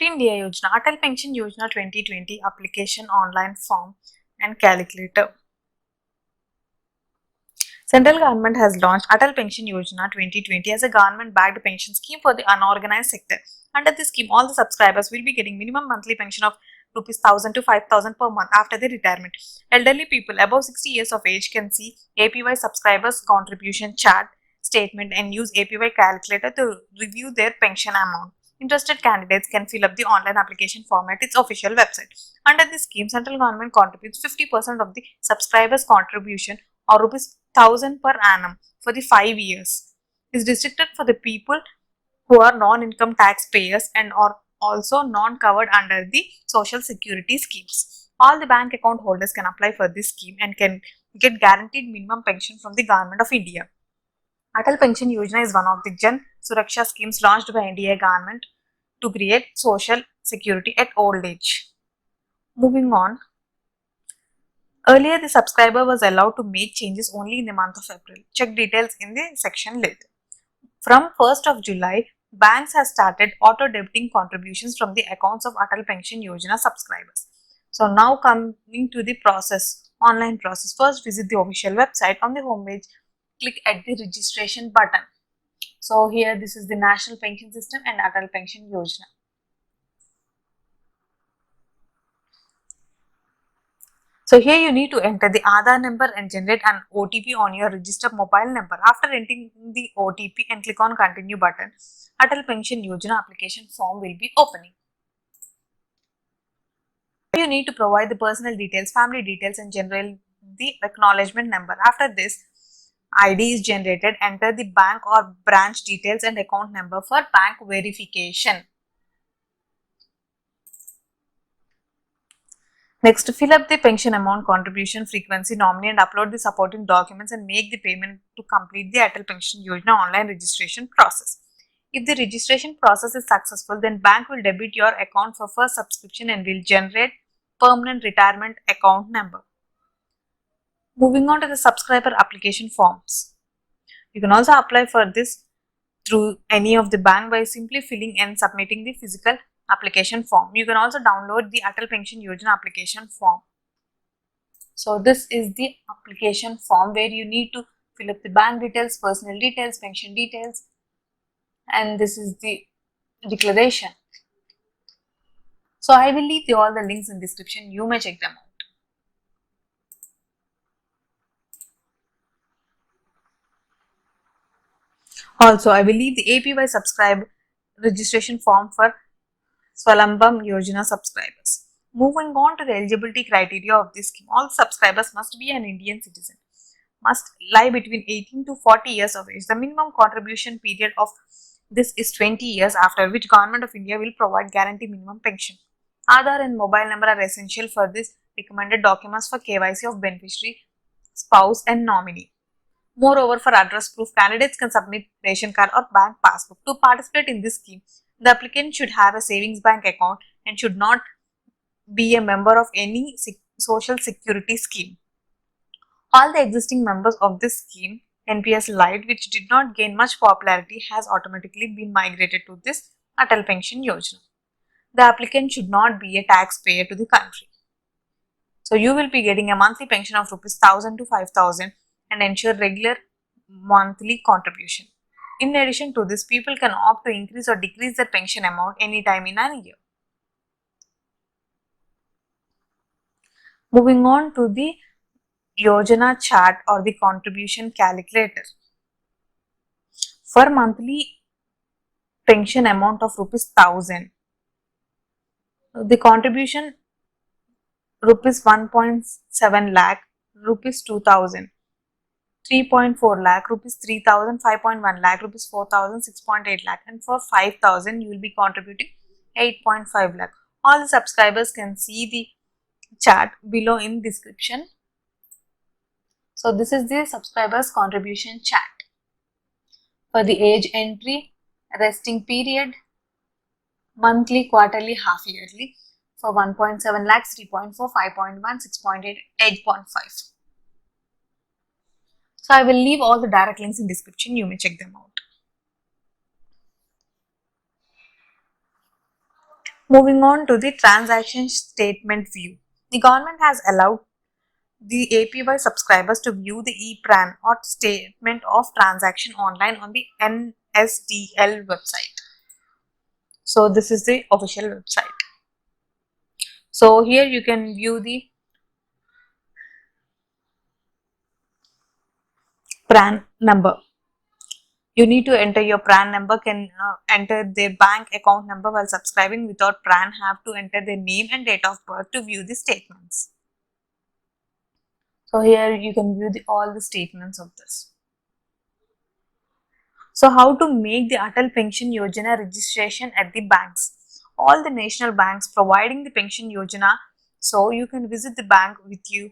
to India Yojana, Atal Pension Yojana 2020 application online form and calculator. Central government has launched Atal Pension Yojana 2020 as a government-backed pension scheme for the unorganized sector. Under this scheme, all the subscribers will be getting minimum monthly pension of ₹1,000 to 5,000 per month after their retirement. Elderly people above 60 years of age can see APY subscribers contribution chart statement and use APY calculator to review their pension amount. Interested candidates can fill up the online application form at its official website. Under this scheme, central government contributes 50% of the subscribers' contribution or ₹1,000 per annum for the 5 years. Is restricted for the people who are non-income taxpayers and are also non-covered under the social security schemes. All the bank account holders can apply for this scheme and can get guaranteed minimum pension from the Government of India. Atal Pension Yojana is one of the Jan Suraksha schemes launched by India government to create social security at old age. Moving on. Earlier, the subscriber was allowed to make changes only in the month of April. Check details in the section later. From 1st of July, banks have started auto-debiting contributions from the accounts of Atal Pension Yojana subscribers. So now coming to the process, online process. First, visit the official website. On the home page, click at the registration button. So here this is the National Pension System and Atal Pension Yojana. So here you need to enter the Aadhaar number and generate an OTP on your registered mobile number. After entering the OTP and click on continue button, Atal Pension Yojana application form will be opening. You need to provide the personal details, family details and generate the acknowledgement number. After this, ID is generated. Enter the bank or branch details and account number for bank verification. Next, fill up the pension amount, contribution, frequency, nominee and upload the supporting documents and make the payment to complete the Atal Pension Yojana online registration process. If the registration process is successful, then bank will debit your account for first subscription and will generate permanent retirement account number. Moving on to the subscriber application forms. You can also apply for this through any of the bank by simply filling and submitting the physical application form. You can also download the Atal Pension Yojana application form. So this is the application form where you need to fill up the bank details, personal details, pension details, and this is the declaration. So I will leave all the links in description. You may check them out. Also, I will leave the APY subscribe registration form for Swalambam Yojana subscribers. Moving on to the eligibility criteria of this scheme, all subscribers must be an Indian citizen, must lie between 18 to 40 years of age. The minimum contribution period of this is 20 years, after which Government of India will provide guaranteed minimum pension. Aadhaar and mobile number are essential for this recommended documents for KYC of beneficiary, spouse and nominee. Moreover, for address proof, candidates can submit ration card or bank passbook. To participate in this scheme, the applicant should have a savings bank account and should not be a member of any social security scheme. All the existing members of this scheme, NPS Lite, which did not gain much popularity, has automatically been migrated to this Atal Pension Yojana. The applicant should not be a taxpayer to the country. So you will be getting a monthly pension of ₹1,000 to 5,000 and ensure regular monthly contribution. In addition to this, people can opt to increase or decrease their pension amount anytime in a year. Moving on to the Yojana chart or the contribution calculator. For monthly pension amount of ₹1,000, the contribution ₹1.7 lakh, ₹2,000. 3.4 lakh, ₹3,000, 5.1 lakh, ₹4,000, 6.8 lakh, and for 5,000 you will be contributing 8.5 lakh. All the subscribers can see the chart below in description. So this is the subscribers contribution chart. For the age entry, resting period, monthly, quarterly, half yearly. For 1.7 lakhs, 3.4, 5.1, 6.8, 8.5. So I will leave all the direct links in description. You may check them out. Moving on to the transaction statement view. The government has allowed the APY subscribers to view the EPRAN or statement of transaction online on the NSDL website. So this is the official website. So here you can view the PRAN number. You need to enter your PRAN number, can enter their bank account number while subscribing. Without PRAN, have to enter their name and date of birth to view the statements. So here you can view all the statements of this. So how to make the Atal Pension Yojana registration at the banks? All the national banks providing the Pension Yojana, so you can visit the bank with you.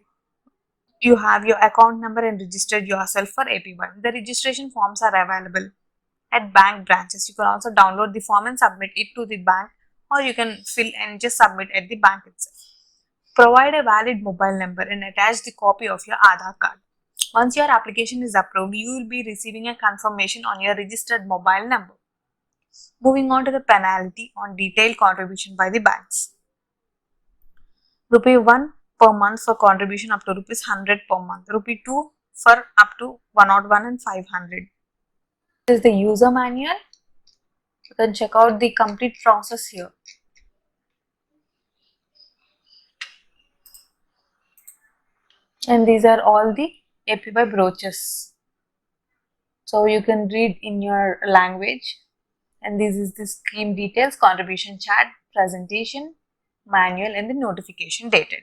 You have your account number and registered yourself for APY. The registration forms are available at bank branches. You can also download the form and submit it to the bank, or you can fill and just submit at the bank itself. Provide a valid mobile number and attach the copy of your Aadhaar card. Once your application is approved, you will be receiving a confirmation on your registered mobile number. Moving on to the penalty on detailed contribution by the banks. Rupee 1 per month for contribution up to rupees 100 per month. Rupee 2 for up to 101 and 500. This is the user manual. You can check out the complete process here. And these are all the APY brochures. So you can read in your language. And this is the scheme details, contribution chart, presentation, manual, and the notification dated.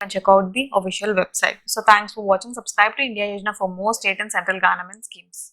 And check out the official website. So thanks for watching. Subscribe to India Yojana for more state and central government schemes.